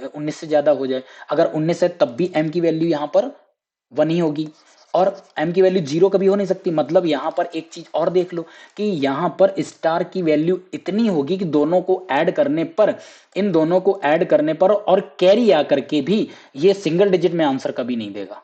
19 से ज्यादा हो जाए। अगर 19 है तब भी एम की वैल्यू यहां पर 1 ही होगी, और एम की वैल्यू 0 कभी हो नहीं सकती। मतलब यहां पर एक चीज और देख लो कि यहां पर स्टार की वैल्यू इतनी होगी कि दोनों को ऐड करने पर, इन दोनों को ऐड करने पर और कैरी आकर के भी ये सिंगल डिजिट में आंसर कभी नहीं देगा।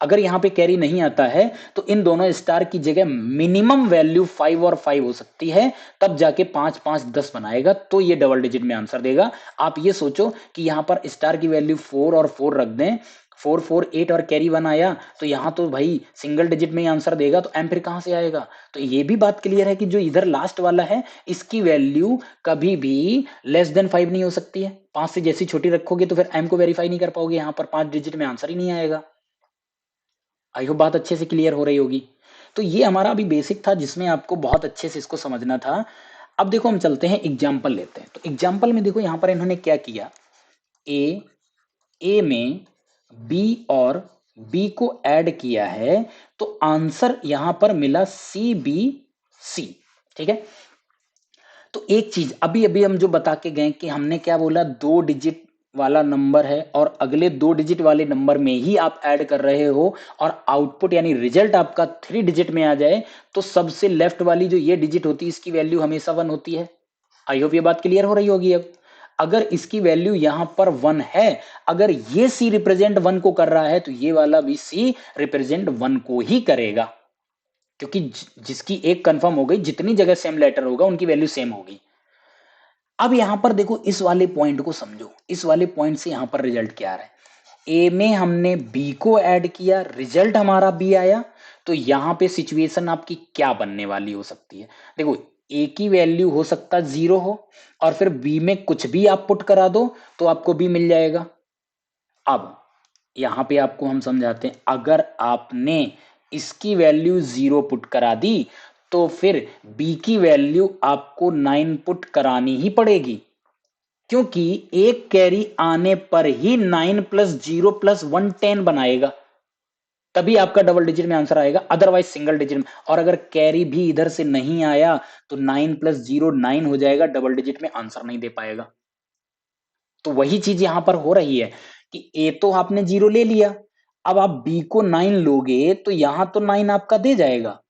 अगर यहाँ पे कैरी नहीं आता है तो इन दोनों स्टार की जगह मिनिमम वैल्यू 5 और 5 हो सकती है, तब जाके 5 5 10 बनाएगा तो ये डबल डिजिट में आंसर देगा। आप ये सोचो कि यहाँ पर स्टार की वैल्यू 4 और 4 रख दें, 4 4 8 और कैरी 1 आया, तो यहाँ तो भाई सिंगल डिजिट में ही आंसर देगा, तो एम फिर कहां से आएगा? तो ये भी बात क्लियर है कि जो इधर लास्ट वाला है इसकी वैल्यू कभी भी लेस देन 5 नहीं हो सकती है। 5 से जैसी छोटी रखोगे तो फिर एम को वेरीफाई नहीं कर पाओगे, यहाँ पर 5 डिजिट में आंसर ही नहीं आएगा। आई होप बात अच्छे से क्लियर हो रही होगी। तो ये हमारा अभी बेसिक था जिसमें आपको बहुत अच्छे से इसको समझना था। अब देखो हम चलते हैं एग्जाम्पल लेते हैं। तो एग्जाम्पल में देखो यहाँ पर इन्होंने क्या किया, ए ए में बी और बी को ऐड किया है, तो आंसर यहां पर मिला सी बी सी। ठीक है। तो एक चीज अभी अभी हम जो बता के गए कि हमने क्या बोला, 2 डिजिट वाला नंबर है और अगले 2 डिजिट वाले नंबर में ही आप ऐड कर रहे हो और आउटपुट यानी रिजल्ट आपका 3 डिजिट में आ जाए, तो सबसे लेफ्ट वाली जो ये डिजिट होती है इसकी वैल्यू हमेशा 1 होती है। आई होप ये बात क्लियर हो रही होगी। अब अगर इसकी वैल्यू यहां पर 1 है, अगर ये सी रिप्रेजेंट 1 को कर रहा है तो ये वाला भी सी रिप्रेजेंट 1 को ही करेगा, क्योंकि जिसकी एक कंफर्म हो गई, जितनी जगह सेम लेटर होगा उनकी वैल्यू सेम होगी। अब यहां पर देखो इस वाले पॉइंट को समझो, इस वाले पॉइंट से यहां पर रिजल्ट क्या आ रहा है। ए में हमने बी को ऐड किया, रिजल्ट हमारा बी आया, तो यहां पे सिचुएशन आपकी क्या बनने वाली हो सकती है? देखो ए की वैल्यू हो सकता 0 हो और फिर बी में कुछ भी आप पुट करा दो तो आपको बी मिल जाएगा। अब यहां पे आपको हम समझाते हैं, अगर आपने इसकी वैल्यू 0 पुट करा दी तो फिर बी की वैल्यू आपको 9 पुट करानी ही पड़ेगी, क्योंकि एक कैरी आने पर ही 9 प्लस 0 प्लस 1 10 बनाएगा, तभी आपका डबल डिजिट में आंसर आएगा, अदरवाइज सिंगल डिजिट में। और अगर कैरी भी इधर से नहीं आया तो 9 प्लस 0 9 हो जाएगा, डबल डिजिट में आंसर नहीं दे पाएगा। तो वही चीज यहां पर हो रही है कि ए तो आपने 0 ले लिया, अब आप बी को 9 लोगे तो यहां तो 9 आपका दे जाएगा,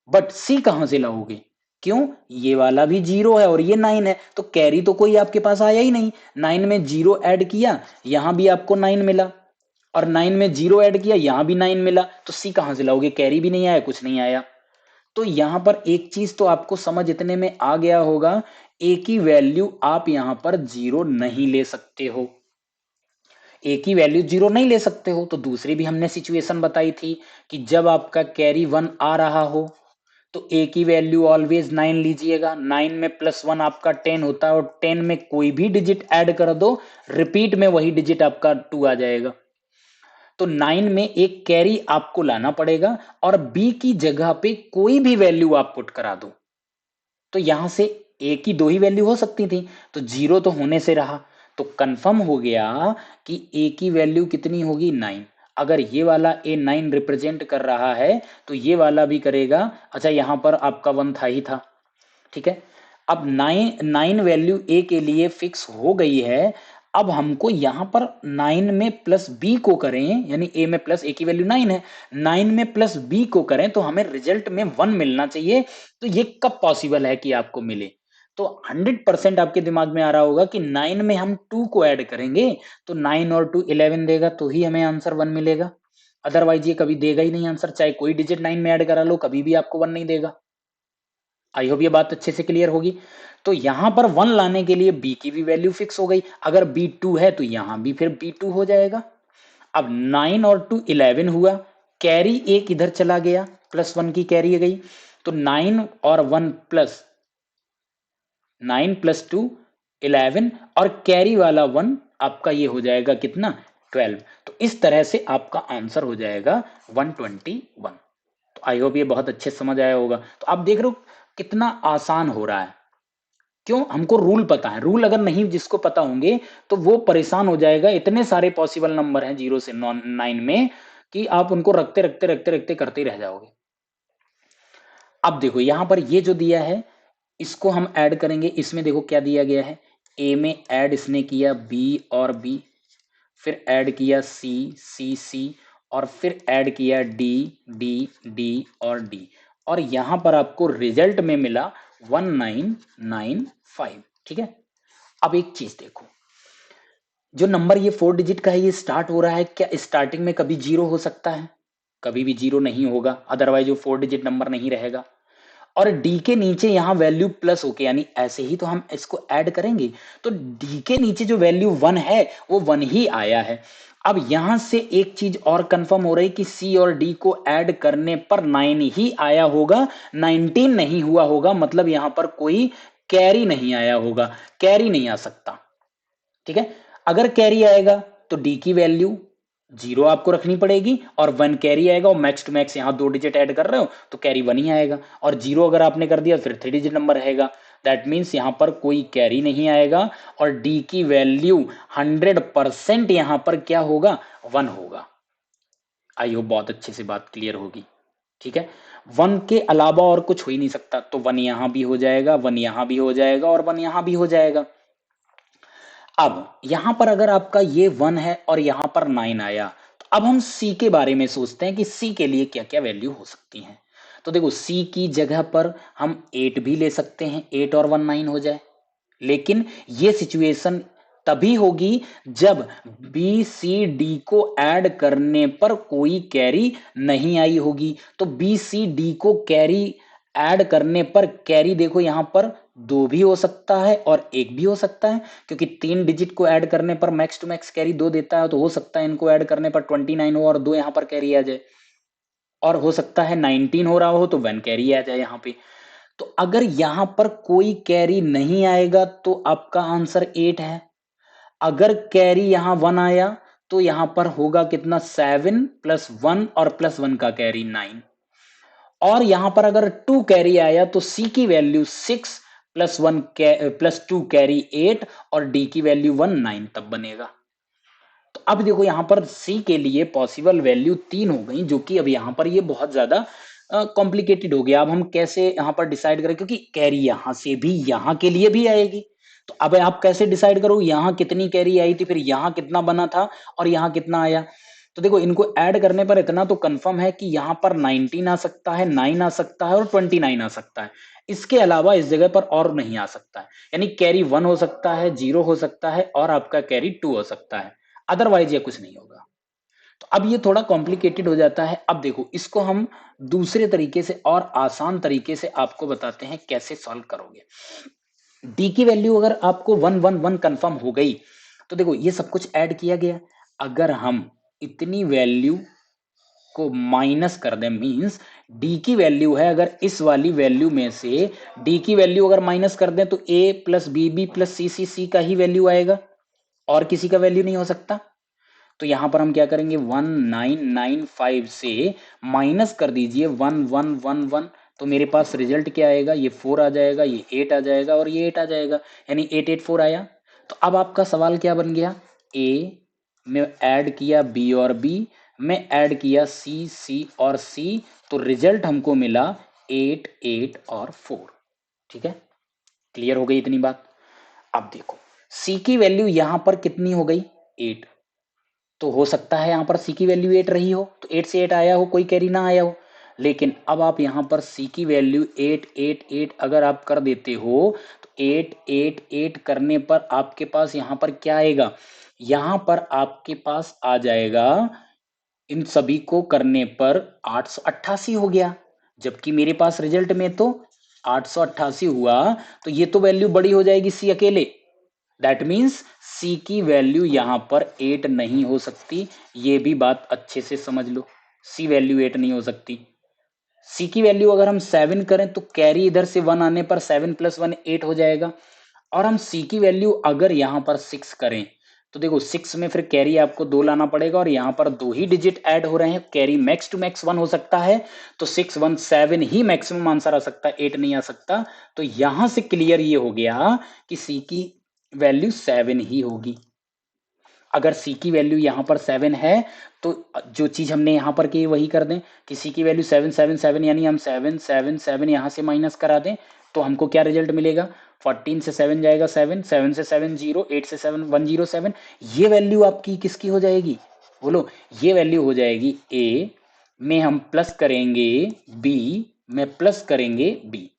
बट सी कहां से लाओगे? क्यों? ये वाला भी 0 है और ये 9 है, तो कैरी तो कोई आपके पास आया ही नहीं। 9 में 0 ऐड किया, यहां भी आपको 9 मिला, और 9 में 0 ऐड किया, यहां भी 9 मिला, तो सी कहां से लाओगे? कैरी भी नहीं आया, कुछ नहीं आया। तो यहां पर एक चीज तो आपको समझ इतने में आ गया होगा, ए की वैल्यू आप यहां पर 0 नहीं ले सकते हो। ए की वैल्यू 0 नहीं ले सकते हो, तो दूसरी भी हमने सिचुएशन बताई थी कि जब आपका कैरी 1 आ रहा हो तो ए की वैल्यू ऑलवेज 9 लीजिएगा। 9 में प्लस 1 आपका 10 होता है, और 10 में कोई भी डिजिट ऐड कर दो, रिपीट में वही डिजिट आपका 2 आ जाएगा। तो 9 में एक कैरी आपको लाना पड़ेगा और बी की जगह पे कोई भी वैल्यू आप पुट करा दो। तो यहां से ए की 2 ही वैल्यू हो सकती थी, तो 0 तो होने से रहा, तो कंफर्म हो गया कि ए की वैल्यू कितनी होगी? 9। अगर ये वाला ए 9 रिप्रेजेंट कर रहा है तो ये वाला भी करेगा। अच्छा, यहां पर आपका 1 था ही था, ठीक है। अब 9 वैल्यू ए के लिए फिक्स हो गई है। अब हमको यहां पर 9 में प्लस बी को करें, यानी ए में प्लस ए की वैल्यू 9 है, 9 में प्लस बी को करें तो हमें रिजल्ट में 1 मिलना चाहिए। तो ये कब पॉसिबल है कि आपको मिले? तो 100% आपके दिमाग में आ रहा होगा कि 9 में हम 2 को ऐड करेंगे तो 9 और 2 11 देगा, तो ही हमें आंसर 1 मिलेगा। अदरवाइज ये कभी देगा ही नहीं आंसर, चाहे कोई डिजिट 9 में ऐड करा लो, कभी भी आपको 1 नहीं देगा। आई होप ये बात अच्छे से क्लियर होगी। तो यहां पर 1 लाने के लिए बी की भी वैल्यू फिक्स हो गई। अगर बी 2 है तो यहां भी फिर बी 2 हो जाएगा। अब 9 और 2 11 हुआ, कैरी एक इधर चला गया, प्लस 1 की कैरी गई, तो 9 और 1 प्लस 9 प्लस 2 11, और कैरी वाला 1 आपका ये हो जाएगा कितना, 12। तो इस तरह से आपका आंसर हो जाएगा 121। तो आई होप ये बहुत अच्छे से समझ आया होगा। तो आप देख रहे हो कितना आसान हो रहा है। क्यों? हमको रूल पता है। रूल अगर नहीं जिसको पता होंगे तो वो परेशान हो जाएगा। इतने सारे पॉसिबल नंबर हैं 0 से 9 में कि आप उनको रखते रखते रखते रखते करते ही रह जाओगे। अब देखो यहां पर ये जो दिया है इसको हम ऐड करेंगे। इसमें देखो क्या दिया गया है, ए में ऐड इसने किया बी और बी, फिर ऐड किया सी सी सी, और फिर ऐड किया डी डी डी और डी, और यहां पर आपको रिजल्ट में मिला 1995। ठीक है। अब एक चीज देखो, जो नंबर ये 4 डिजिट का है ये स्टार्ट हो रहा है, क्या स्टार्टिंग में कभी जीरो हो सकता है? कभी भी जीरो नहीं होगा, अदरवाइज वो 4 डिजिट नंबर नहीं रहेगा। और डी के नीचे यहां वैल्यू प्लस होके, यानी ऐसे ही तो हम इसको ऐड करेंगे, तो डी के नीचे जो वैल्यू 1 है वो 1 ही आया है। अब यहां से एक चीज और कंफर्म हो रही कि सी और डी को ऐड करने पर 9 ही आया होगा, 19 नहीं हुआ होगा। मतलब यहां पर कोई कैरी नहीं आया होगा, कैरी नहीं आ सकता। ठीक है। अगर कैरी आएगा तो डी की वैल्यू 0 आपको रखनी पड़ेगी, और 1 कैरी आएगा, और मैक्स टू मैक्स यहां 2 डिजिट ऐड कर रहे हो तो कैरी 1 ही आएगा, और 0 अगर आपने कर दिया फिर 3 डिजिट नंबर रहेगा। दैट मीन्स यहां पर कोई कैरी नहीं आएगा, और डी की वैल्यू 100% यहां पर क्या होगा, 1 होगा। आई होप बहुत अच्छे से बात क्लियर होगी। ठीक है। 1 के अलावा और कुछ हो ही नहीं सकता, तो 1 यहां भी हो जाएगा, 1 यहां भी हो जाएगा, और 1 यहां भी हो जाएगा। अब यहां पर अगर आपका ये 1 है और यहां पर 9 आया, तो अब हम सी के बारे में सोचते हैं कि सी के लिए क्या क्या वैल्यू हो सकती हैं। तो देखो सी की जगह पर हम 8 भी ले सकते हैं, 8 और 1 9 हो जाए। लेकिन ये सिचुएशन तभी होगी जब बी सी डी को ऐड करने पर कोई कैरी नहीं आई होगी। तो बी सी डी को कैरी ऐड करने पर कैरी देखो यहां पर 2 भी हो सकता है और 1 भी हो सकता है, क्योंकि 3 डिजिट को ऐड करने पर मैक्स टू मैक्स कैरी 2 देता है। तो हो सकता है इनको ऐड करने पर 29 हो और 2 यहां पर कैरी आ जाए, और हो सकता है 19 हो रहा हो तो 1 कैरी आ जाए यहां पे। तो अगर यहां पर कोई कैरी नहीं आएगा तो आपका आंसर 8 है। अगर कैरी यहां 1 आया तो यहां पर होगा कितना, 7 प्लस 1 और प्लस 1 का कैरी 9। और यहां पर अगर 2 कैरी आया तो सी की वैल्यू 6 प्लस 1 प्लस 2 कैरी 8, और डी की वैल्यू 1 9 तब बनेगा। तो अब देखो यहां पर सी के लिए पॉसिबल वैल्यू 3 हो गई, जो कि अब यहां पर ये बहुत ज्यादा कॉम्प्लिकेटेड हो गया। अब हम कैसे यहां पर डिसाइड करें, क्योंकि कैरी यहां से भी यहां के लिए भी आएगी। तो अब आप कैसे डिसाइड करो यहां कितनी कैरी आई थी, फिर यहां कितना बना था, और यहां कितना आया। तो देखो इनको ऐड करने पर इतना तो कंफर्म है कि यहां पर 19 आ सकता है, 9 आ सकता है, और 29 आ सकता है। इसके अलावा इस जगह पर और नहीं आ सकता है। यानी कैरी 1 हो सकता है, 0 हो सकता है, और आपका कैरी 2 हो सकता है। अदरवाइज ये कुछ नहीं होगा। तो अब ये थोड़ा कॉम्प्लिकेटेड हो जाता है। अब देखो इसको हम दूसरे तरीके से और आसान तरीके से आपको बताते हैं कैसे सॉल्व करोगे। डी की वैल्यू अगर आपको 111 कंफर्म हो गई, तो देखो ये सब कुछ ऐड किया गया। अगर हम इतनी वैल्यू को माइनस कर दें, मींस डी की वैल्यू है, अगर इस वाली वैल्यू में से डी की वैल्यू अगर माइनस कर दें तो ए प्लस बी बी प्लस सी सी सी का ही वैल्यू आएगा, और किसी का वैल्यू नहीं हो सकता। तो यहां पर हम क्या करेंगे, 1995 से माइनस कर दीजिए 1111, तो मेरे पास रिजल्ट क्या आएगा, ये 4 आ जाएगा, ये 8 आ जाएगा, और ये 8 आ जाएगा, यानी 884 आया। तो अब आपका सवाल क्या बन गया, ए में ऐड किया बी और बी, मैं ऐड किया सी सी और सी, तो रिजल्ट हमको मिला 8 8 और 4। ठीक है, क्लियर हो गई इतनी बात। अब देखो सी की वैल्यू यहां पर कितनी हो गई 8, तो हो सकता है यहां पर सी की वैल्यू 8 रही हो, तो 8 से 8 आया हो, कोई कैरी ना आया हो। लेकिन अब आप यहां पर सी की वैल्यू 8 8 8 अगर आप कर देते हो, तो 8 8 8 करने पर आपके पास यहां पर क्या आएगा, यहां पर आपके पास आ जाएगा, इन सभी को करने पर 888 हो गया, जबकि मेरे पास रिजल्ट में तो 888 हुआ। तो ये तो वैल्यू बड़ी हो जाएगी सी अकेले, दैट मीन्स सी की वैल्यू यहां पर 8 नहीं हो सकती। ये भी बात अच्छे से समझ लो, सी वैल्यू 8 नहीं हो सकती। सी की वैल्यू अगर हम 7 करें तो कैरी इधर से 1 आने पर 7 + 1 8 हो जाएगा। और हम सी की वैल्यू अगर यहां पर 6 करें, तो देखो 6 में फिर कैरी आपको 2 लाना पड़ेगा, और यहां पर 2 ही डिजिट ऐड हो रहे हैं, कैरी मैक्स टू मैक्स 1 हो सकता है, तो 6 1 7 ही मैक्सिमम आंसर आ सकता है, 8 नहीं आ सकता। तो यहां से क्लियर ये हो गया कि सी की वैल्यू 7 ही होगी। अगर सी की वैल्यू यहां पर 7 है, तो जो चीज हमने यहां पर की वही कर दें कि सी की वैल्यू 7 7 7, यानी हम 7 7 7 यहां से माइनस करा दें, तो हमको क्या रिजल्ट मिलेगा, 14 से 7 जाएगा 7, 7 से 7 0, 8 से 7 107। ये वैल्यू आपकी किसकी हो जाएगी, बोलो। ये वैल्यू हो जाएगी ए में हम प्लस करेंगे बी में प्लस करेंगे बी,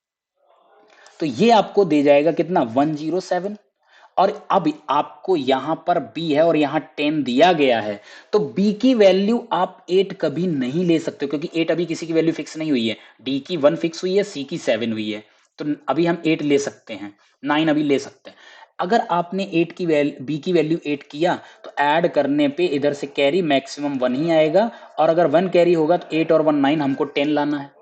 तो ये आपको दे जाएगा कितना 107। और अब आपको यहां पर b है और यहां 10 दिया गया है, तो b की वैल्यू आप 8 कभी नहीं ले सकते, क्योंकि 8 अभी किसी की वैल्यू फिक्स नहीं हुई है, d की 1 फिक्स हुई है, c की 7 हुई है, तो अभी हम 8 ले सकते हैं, 9 अभी ले सकते हैं। अगर आपने 8 की वैल्यू b की वैल्यू 8 किया, तो ऐड करने पे इधर से कैरी मैक्सिमम 1 ही आएगा, और अगर 1 कैरी होगा तो 8 और 1 9, हमको 10 लाना है।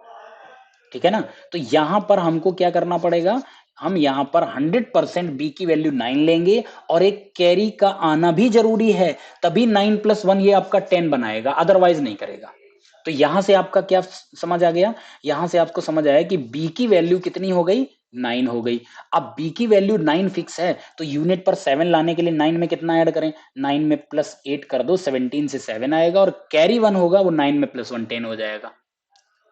ठीक है ना, तो यहां पर हमको क्या करना पड़ेगा, हम यहां पर 100% बी की वैल्यू 9 लेंगे, और एक कैरी का आना भी जरूरी है, तभी 9 + 1 ये आपका 10 बनाएगा, अदरवाइज नहीं करेगा। तो यहां से आपका क्या समझ आ गया, यहां से आपको समझ आया कि बी की वैल्यू कितनी हो गई, 9 हो गई। अब बी की वैल्यू 9 फिक्स है, तो यूनिट पर 7 लाने के लिए 9 में कितना ऐड करें, 9 में +8 कर दो, 17 से 7 आएगा, और कैरी 1 होगा, वो 9 में +1 10 हो जाएगा।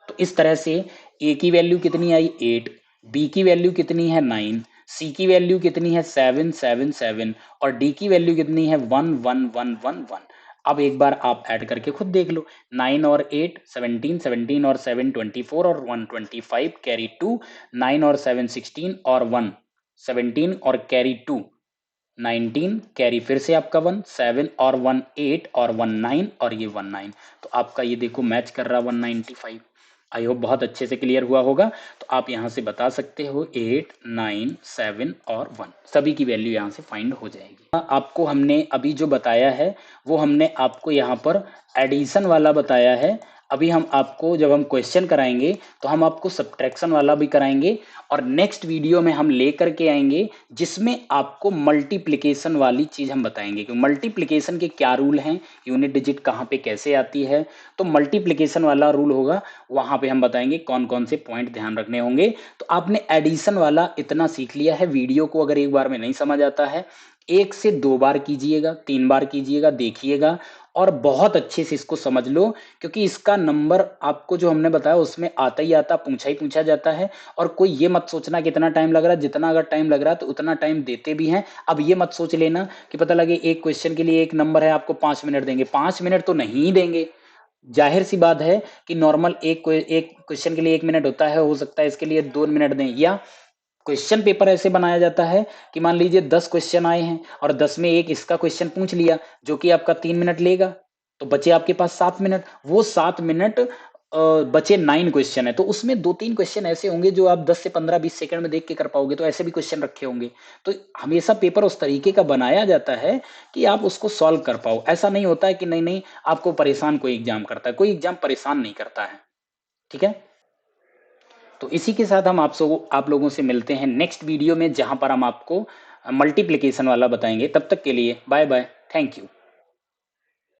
तो इस तरह से ए की वैल्यू कितनी आई 8, बी की वैल्यू कितनी है 9, सी की वैल्यू कितनी है 7 7 7, और डी की वैल्यू कितनी है 1 1 1 1 1। अब एक बार आप ऐड करके खुद देख लो, 9 और 8 17, 17 और 7 24 और 1 25, कैरी 2, 9 और 7 16 और 1 17 और कैरी 2 19, कैरी फिर से आपका 1 7 और 1 8 और 1 9 और ये 1 9, तो आपका ये देखो मैच कर रहा 195। आई होप बहुत अच्छे से क्लियर हुआ होगा। तो आप यहाँ से बता सकते हो 8 9 7 और 1 सभी की वैल्यू यहाँ से फाइंड हो जाएगी। आपको हमने अभी जो बताया है वो हमने आपको यहाँ पर एडिशन वाला बताया है। अभी हम आपको जब हम क्वेश्चन कराएंगे तो हम आपको सब्ट्रैक्शन वाला भी कराएंगे, और नेक्स्ट वीडियो में हम लेकर के आएंगे जिसमें आपको मल्टीप्लिकेशन वाली चीज हम बताएंगे कि मल्टीप्लिकेशन के क्या रूल हैं, यूनिट डिजिट कहाँ पे कैसे आती है। तो मल्टीप्लिकेशन वाला रूल होगा, वहां पे हम बताएंगे कौन कौन से पॉइंट ध्यान रखने होंगे। तो आपने एडिशन वाला इतना सीख लिया है, वीडियो को अगर एक बार में नहीं समझ आता है, 1 से 2 बार कीजिएगा, 3 बार कीजिएगा, देखिएगा, और बहुत अच्छे से इसको समझ लो, क्योंकि इसका नंबर आपको जो हमने बताया उसमें आता ही आता, पूछा ही पूछा जाता है। और कोई ये मत सोचना कितना टाइम लग रहा है, जितना अगर टाइम लग रहा है तो उतना टाइम देते भी हैं। अब ये मत सोच लेना कि पता लगे एक क्वेश्चन के लिए एक नंबर है आपको 5 मिनट देंगे, 5 मिनट तो नहीं देंगे। जाहिर सी बात है कि नॉर्मल एक क्वेश्चन के लिए 1 मिनट होता है, हो सकता है इसके लिए 2 मिनट दें। या क्वेश्चन पेपर ऐसे बनाया जाता है कि मान लीजिए 10 क्वेश्चन आए हैं और 10 में एक इसका क्वेश्चन पूछ लिया जो कि आपका 3 मिनट लेगा, तो बचे आपके पास 7 मिनट। वो 7 मिनट बचे 9 क्वेश्चन है, तो उसमें 2-3 क्वेश्चन ऐसे होंगे जो आप 10 से 15-20 सेकंड में देख के कर पाओगे, तो ऐसे भी क्वेश्चन रखे होंगे। तो हमेशा पेपर उस तरीके का बनाया जाता है कि आप उसको सॉल्व कर पाओ। ऐसा नहीं होता है कि नहीं नहीं आपको परेशान कोई एग्जाम करता है, कोई एग्जाम परेशान नहीं करता है। ठीक है, तो इसी के साथ हम आप लोगों से मिलते हैं नेक्स्ट वीडियो में, जहां पर हम आपको मल्टीप्लिकेशन वाला बताएंगे। तब तक के लिए बाय बाय, थैंक यू।